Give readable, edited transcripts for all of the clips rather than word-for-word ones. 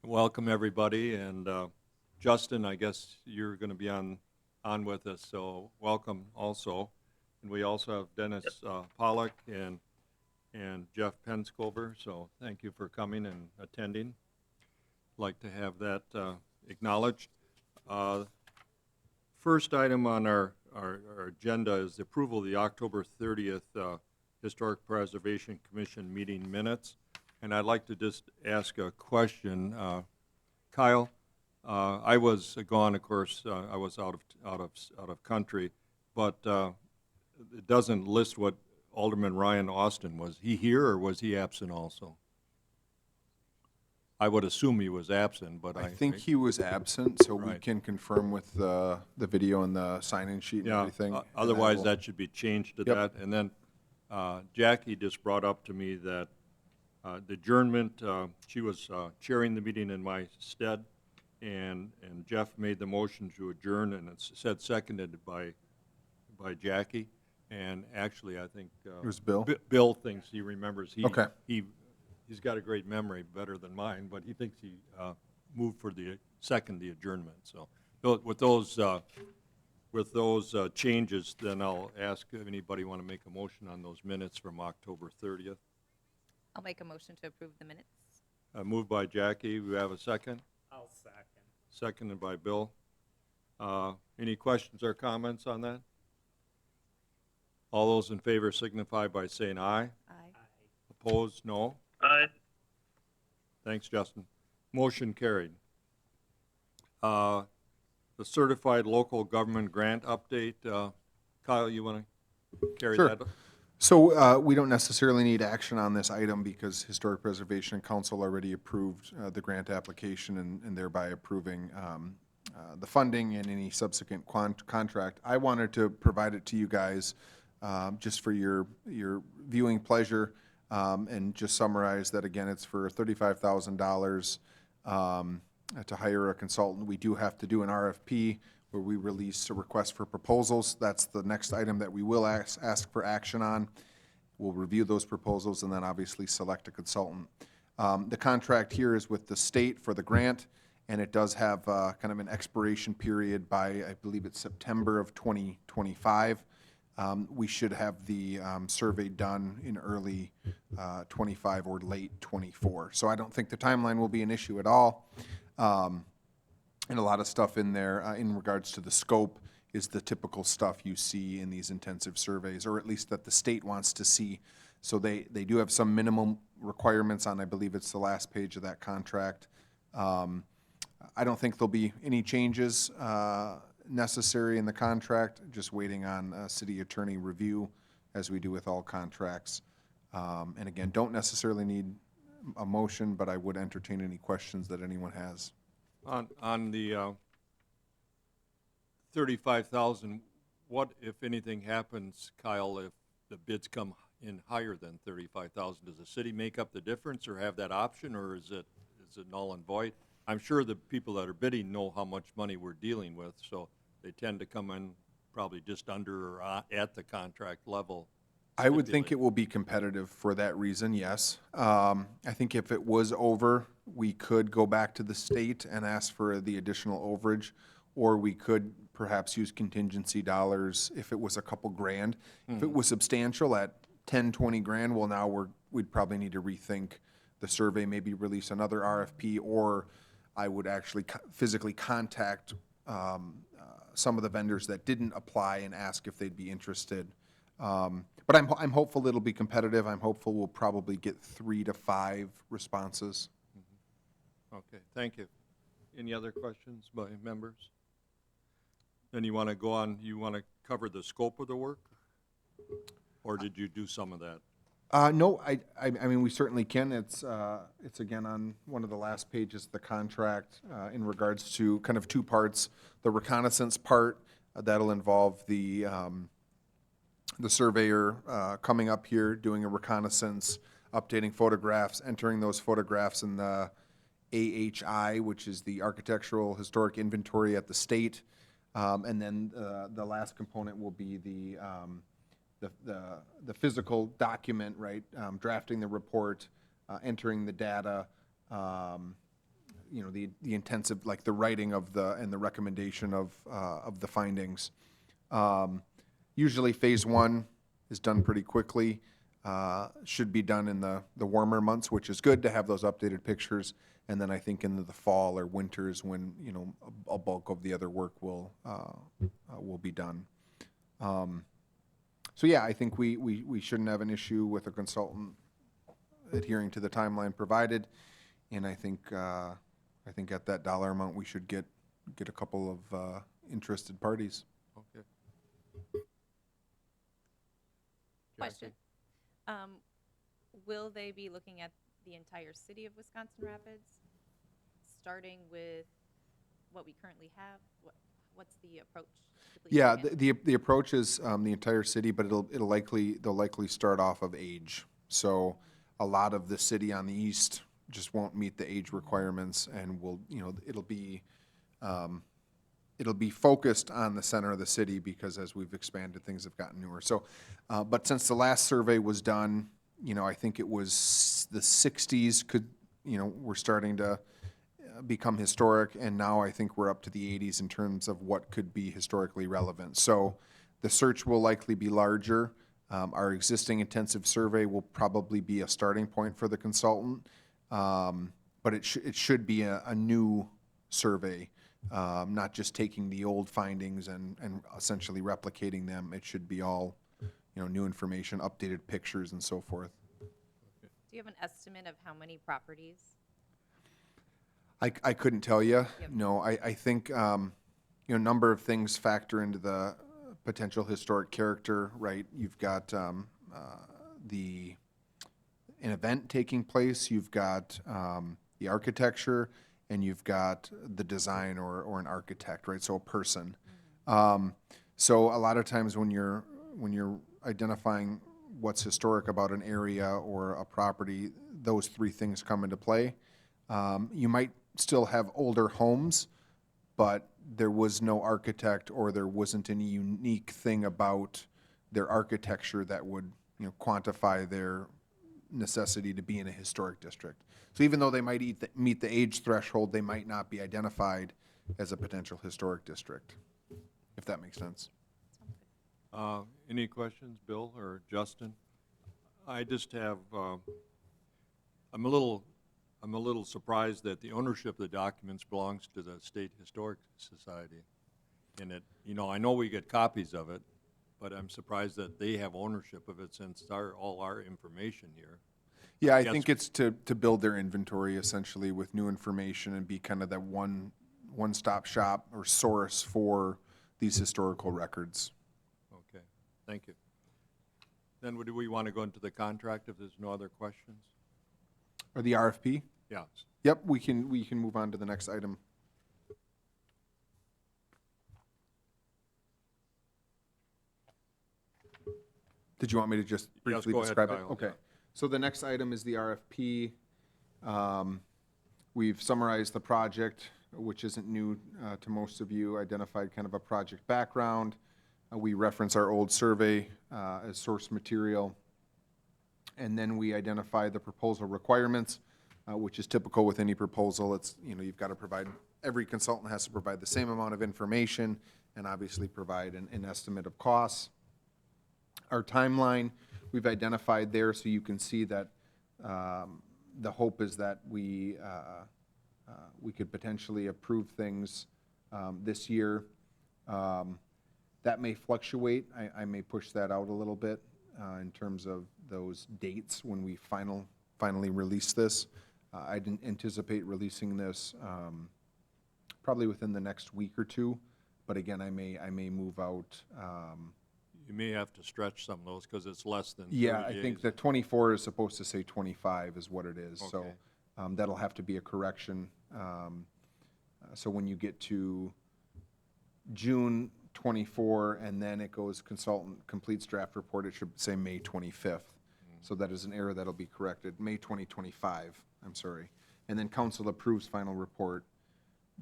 Welcome, everybody, and Justin, I guess you're going to be on with us, so welcome also. And we also have Dennis Pollock and Jeff Penscover, so thank you for coming and attending. Like to have that acknowledged. First item on our agenda is the approval of the October 30th Historic Preservation Commission meeting minutes. And I'd like to just ask a question. Kyle, I was gone, of course. I was out of country, but it doesn't list what Alderman Ryan Austin was. He here or was he absent also? I would assume he was absent, but I think he was absent, so we Right. can confirm with the video and the sign-in sheet and Yeah, everything. and otherwise will- that should be changed to Yep. that. And then Jackie just brought up to me that the adjournment, she was chairing the meeting in my stead, and Jeff made the motion to adjourn, and it said seconded by Jackie. And actually, I think It was Bill? Bill thinks he remembers. Okay. He's got a great memory, better than mine, but he thinks he moved for the adjournment. So with those changes, then I'll ask if anybody want to make a motion on those minutes from October 30th. I'll make a motion to approve the minutes. Moved by Jackie. We have a second. I'll second. Seconded by Bill. Any questions or comments on that? All those in favor signify by saying aye. Aye. Opposed, no. Aye. Thanks, Justin. Motion carried. The certified local government grant update. Kyle, you want to carry Sure. that? So we don't necessarily need action on this item because Historic Preservation Council already approved the grant application and thereby approving the funding and any subsequent contract. I wanted to provide it to you guys just for your viewing pleasure and just summarize that again. It's for $35,000 to hire a consultant. We do have to do an RFP where we release a request for proposals. That's the next item that we will ask for action on. We'll review those proposals and then obviously select a consultant. The contract here is with the state for the grant, and it does have kind of an expiration period by, I believe it's September of 2025. We should have the survey done in early 25 or late 24. So I don't think the timeline will be an issue at all. And a lot of stuff in there in regards to the scope is the typical stuff you see in these intensive surveys, or at least that the state wants to see. So they do have some minimum requirements on, I believe it's the last page of that contract. I don't think there'll be any changes necessary in the contract, just waiting on city attorney review as we do with all contracts. And again, don't necessarily need a motion, but I would entertain any questions that anyone has. On the 35,000, what, if anything, happens, Kyle, if the bids come in higher than 35,000? Does the city make up the difference or have that option, or is it null and void? I'm sure the people that are bidding know how much money we're dealing with, so they tend to come in probably just under or at the contract level. I would think it will be competitive for that reason, yes. I think if it was over, we could go back to the state and ask for the additional overage, or we could perhaps use contingency dollars if it was a couple grand. If it was substantial at 10, 20 grand, well, now we'd probably need to rethink the survey, maybe release another RFP, or I would actually physically contact some of the vendors that didn't apply and ask if they'd be interested. But I'm hopeful it'll be competitive. I'm hopeful we'll probably get 3 to 5 responses. Okay, thank you. Any other questions by members? Then you want to go on, you want to cover the scope of the work? Or did you do some of that? No, I mean, we certainly can. It's again on one of the last pages of the contract in regards to kind of two parts. The reconnaissance part, that'll involve the surveyor coming up here, doing a reconnaissance, updating photographs, entering those photographs in the AHI, which is the Architectural Historic Inventory at the state. And then the last component will be the physical document, right? Drafting the report, entering the data, you know, the intensive, like the writing of and the recommendation of the findings. Usually phase one is done pretty quickly, should be done in the warmer months, which is good to have those updated pictures. And then I think in the fall or winters when, you know, a bulk of the other work will be done. So yeah, I think we shouldn't have an issue with a consultant adhering to the timeline provided. And I think at that dollar amount, we should get a couple of interested parties. Okay. Question. Will they be looking at the entire city of Wisconsin Rapids, starting with what we currently have? What's the approach? typically Yeah, taken? the approach is the entire city, but they'll likely start off of age. So a lot of the city on the east just won't meet the age requirements, and will, you know, it'll be focused on the center of the city because as we've expanded, things have gotten newer. So, but since the last survey was done, you know, I think it was the 60s were starting to become historic, and now I think we're up to the 80s in terms of what could be historically relevant. So the search will likely be larger. Our existing intensive survey will probably be a starting point for the consultant, but it should be a new survey, not just taking the old findings and essentially replicating them. It should be all, you know, new information, updated pictures, and so forth. Do you have an estimate of how many properties? I couldn't tell you. Yep. No, I think, you know, a number of things factor into the potential historic character, right? You've got an event taking place, you've got the architecture, and you've got the design or an architect, right? So a person. So a lot of times when you're identifying what's historic about an area or a property, those three things come into play. You might still have older homes, but there was no architect or there wasn't any unique thing about their architecture that would, you know, quantify their necessity to be in a historic district. So even though they might meet the age threshold, they might not be identified as a potential historic district, if that makes sense. Any questions, Bill or Justin? I just have, I'm a little surprised that the ownership of the documents belongs to the State Historic Society. And it, you know, I know we get copies of it, but I'm surprised that they have ownership of it since all our information here. Yeah, I Yes. think it's to build their inventory essentially with new information and be kind of that one-stop shop or source for these historical records. Okay, thank you. Then do we want to go into the contract if there's no other questions? Or the RFP? Yes. Yep, we can move on to the next item. Did you want me to just briefly go ahead, describe it? Kyle, Okay. yeah. So the next item is the RFP. We've summarized the project, which isn't new to most of you, identified kind of a project background. We reference our old survey as source material. And then we identify the proposal requirements, which is typical with any proposal. It's, you know, you've got to provide, every consultant has to provide the same amount of information and obviously provide an estimate of costs. Our timeline, we've identified there so you can see that the hope is that we could potentially approve things this year. That may fluctuate. I may push that out a little bit in terms of those dates when we finally release this. I didn't anticipate releasing this probably within the next week or two, but again, I may move out. You may have to stretch some of those because it's less than 30 Yeah, I days. think the 24 is supposed to say 25 is what it is, so Okay. that'll have to be a correction. So when you get to June 24 and then it goes consultant completes draft report, it should say May 25th. So that is an error that'll be corrected, May 2025, I'm sorry. And then council approves final report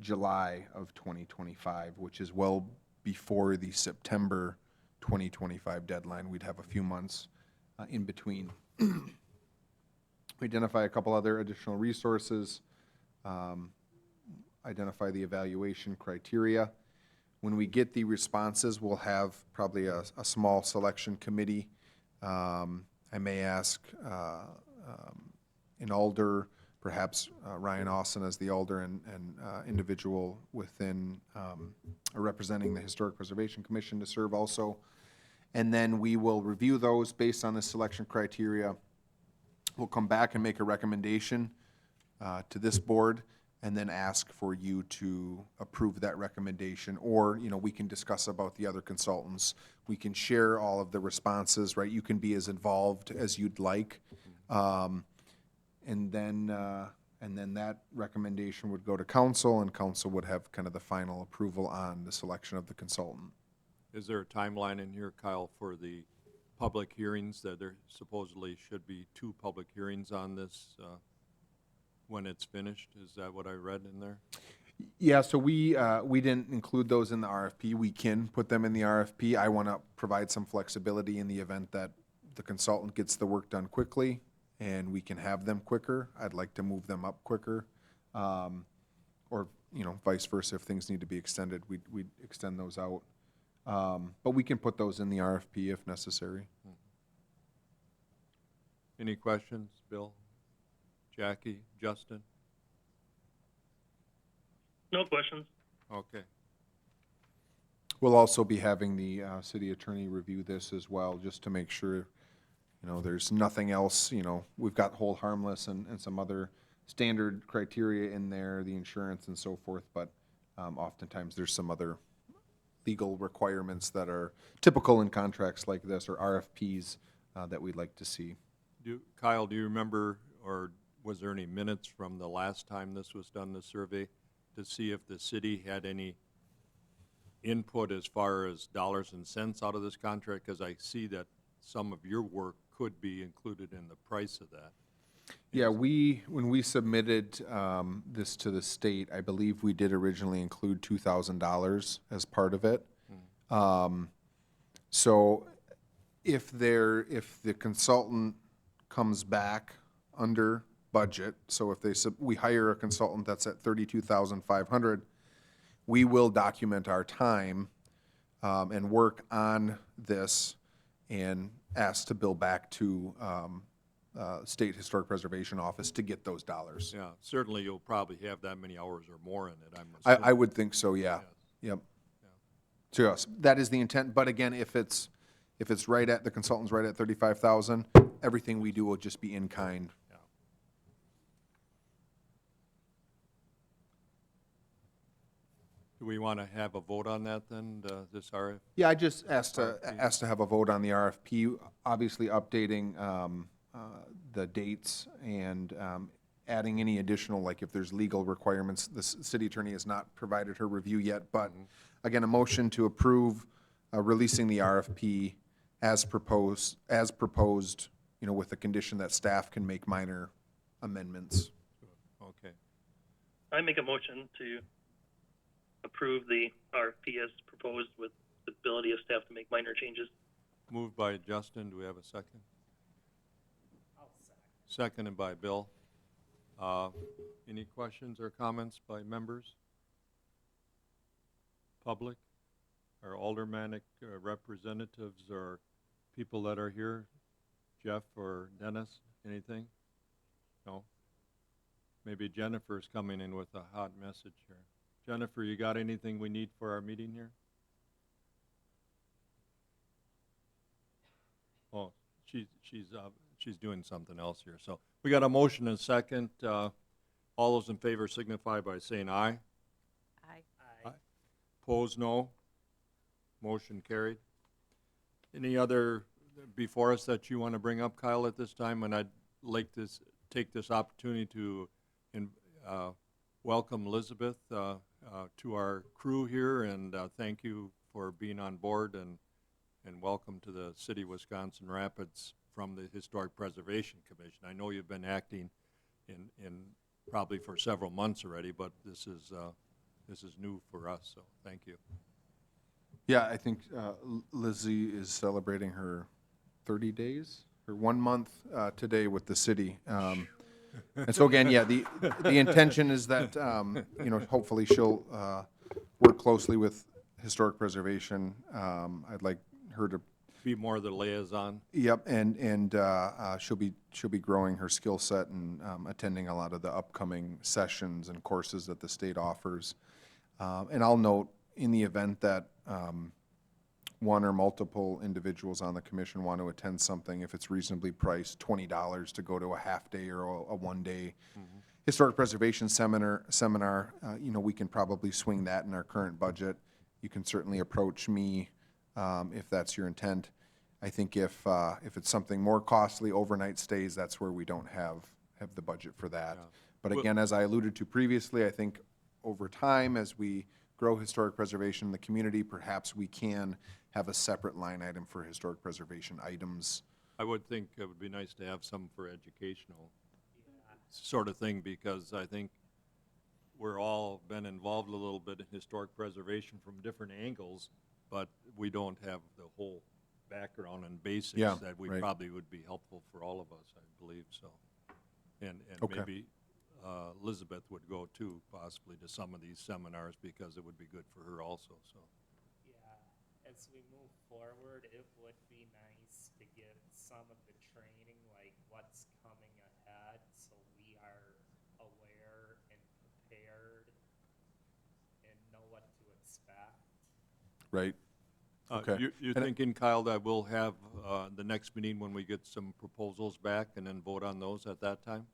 July of 2025, which is well before the September 2025 deadline. We'd have a few months in between. We identify a couple other additional resources. identify the evaluation criteria. When we get the responses, we'll have probably a small selection committee. I may ask an alder, perhaps Ryan Austin as the alder and individual within or representing the Historic Preservation Commission to serve also. And then we will review those based on the selection criteria. We'll come back and make a recommendation to this board, and then ask for you to approve that recommendation. Or, you know, we can discuss about the other consultants. We can share all of the responses, right? You can be as involved as you'd like. And then that recommendation would go to council, and council would have kind of the final approval on the selection of the consultant. Is there a timeline in here, Kyle, for the public hearings, that there supposedly should be 2 public hearings on this when it's finished? Is that what I read in there? Yeah, so we didn't include those in the RFP. We can put them in the RFP. I want to provide some flexibility in the event that the consultant gets the work done quickly and we can have them quicker. I'd like to move them up quicker. Or, you know, vice versa, if things need to be extended, we'd extend those out. But we can put those in the RFP if necessary. Any questions, Bill, Jackie, Justin? No questions. Okay. We'll also be having the city attorney review this as well, just to make sure, you know, there's nothing else. You know, we've got hold harmless and some other standard criteria in there, the insurance and so forth, but oftentimes there's some other legal requirements that are typical in contracts like this, or RFPs, that we'd like to see. Kyle, do you remember, or was there any minutes from the last time this was done, this survey, to see if the city had any input as far as dollars and cents out of this contract? Because I see that some of your work could be included in the price of that. Yeah, when we submitted this to the state, I believe we did originally include $2,000 as part of it. So if the consultant comes back under budget, so if we hire a consultant that's at $32,500, we will document our time and work on this and ask to bill back to State Historic Preservation Office to get those dollars. Yeah, certainly you'll probably have that many hours or more in it, I'm I assuming. would think so, yeah. Yes. Yep. So yes, that is the intent, but again, if it's right at, the consultant's right at 35,000, everything we do will just be in kind. Yeah. Do we want to have a vote on that then, this RF? Yeah, I just asked RFP. to have a vote on the RFP, obviously updating the dates and adding any additional, like if there's legal requirements. The city attorney has not provided her review yet, but again, a motion to approve releasing the RFP as proposed, you know, with the condition that staff can make minor amendments. Okay. I make a motion to approve the RFP as proposed with the ability of staff to make minor changes. Moved by Justin, do we have a second? Seconded by Bill. Any questions or comments by members? Public? Or aldermanic representatives or people that are here? Jeff or Dennis, anything? No? Maybe Jennifer's coming in with a hot message here. Jennifer, you got anything we need for our meeting here? Oh, she's doing something else here. So we got a motion and a second. All those in favor signify by saying aye. Aye. Opposed, no. Motion carried. Any other before us that you want to bring up, Kyle, at this time? And I'd like to take this opportunity to welcome Elizabeth to our crew here, and thank you for being on board, and welcome to the City of Wisconsin Rapids from the Historic Preservation Commission. I know you've been acting in probably for several months already, but this is new for us, so thank you. Yeah, I think Lizzie is celebrating her 30 days, her 1 month today with the city. And so again, yeah, the intention is that, you know, hopefully she'll work closely with Historic Preservation. I'd like her to, Be more the liaison. yep, and she'll be growing her skill set and attending a lot of the upcoming sessions and courses that the state offers. And I'll note, in the event that one or multiple individuals on the commission want to attend something, if it's reasonably priced, $20 to go to a half-day or a one-day historic preservation seminar, you know, we can probably swing that in our current budget. You can certainly approach me if that's your intent. I think if it's something more costly, overnight stays, that's where we don't have the budget for that. But Well- again, as I alluded to previously, I think over time, as we grow historic preservation in the community, perhaps we can have a separate line item for historic preservation items. I would think it would be nice to have some for educational sort of thing, because I think we're all been involved a little bit in historic preservation from different angles, but we don't have the whole background and basics Yeah, that we right. probably would be helpful for all of us, I believe, so. And Okay. maybe Elizabeth would go too, possibly, to some of these seminars, because it would be good for her also, so. Yeah, as we move forward, it would be nice to get some of the training, like what's coming ahead, so we are aware and prepared and know what to expect. Right. Okay. You're And- thinking, Kyle, that we'll have the next meeting when we get some proposals back and then vote on those at that time?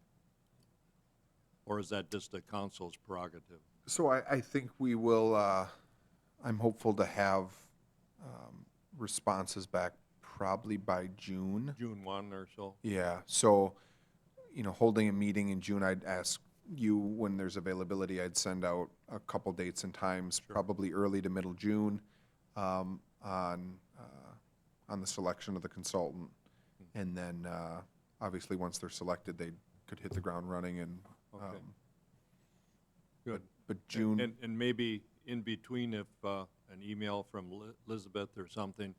Or is that just the council's prerogative? So I think we will, I'm hopeful to have responses back probably by June. June 1 or so? Yeah, so, you know, holding a meeting in June, I'd ask you, when there's availability, I'd send out a couple dates and times, probably early to middle June, on the selection of the consultant. And then, obviously, once they're selected, they could hit the ground running and, Okay. Good. but June, And maybe in between, if an email from Elizabeth or something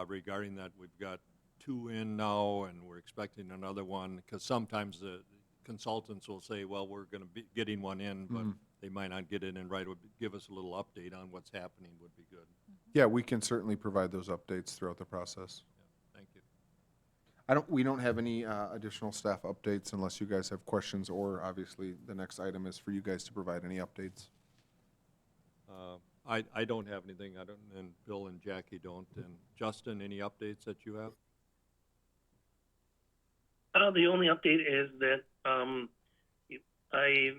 regarding that, we've got 2 in now and we're expecting another one, because sometimes the consultants will say, well, we're going to be getting one in, but they might not get it in right. Would give us a little update on what's happening would be good. yeah, we can certainly provide those updates throughout the process. Thank you. We don't have any additional staff updates unless you guys have questions, or obviously, the next item is for you guys to provide any updates. I don't have anything, I don't, and Bill and Jackie don't. And Justin, any updates that you have? The only update is that I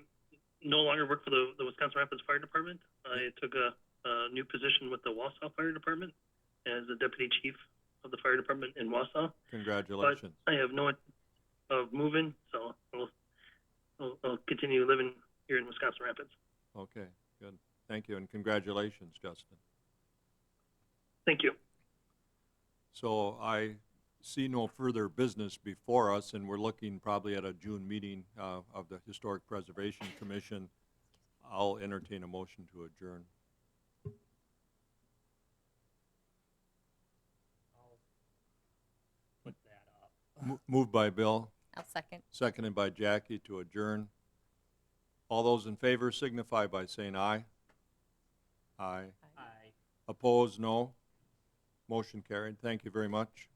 no longer work for the Wisconsin Rapids Fire Department. I took a new position with the Wausau Fire Department as the deputy chief of the fire department in Wausau. But Congratulations. I have no of moving, so I'll continue living here in Wisconsin Rapids. Okay, good. Thank you, and congratulations, Justin. Thank you. So I see no further business before us, and we're looking probably at a June meeting of the Historic Preservation Commission. I'll entertain a motion to adjourn. I'll put that up. Moved by Bill, I'll second. seconded by Jackie to adjourn. All those in favor signify by saying aye. Aye. Aye. Opposed, no. Motion carried. Thank you very much.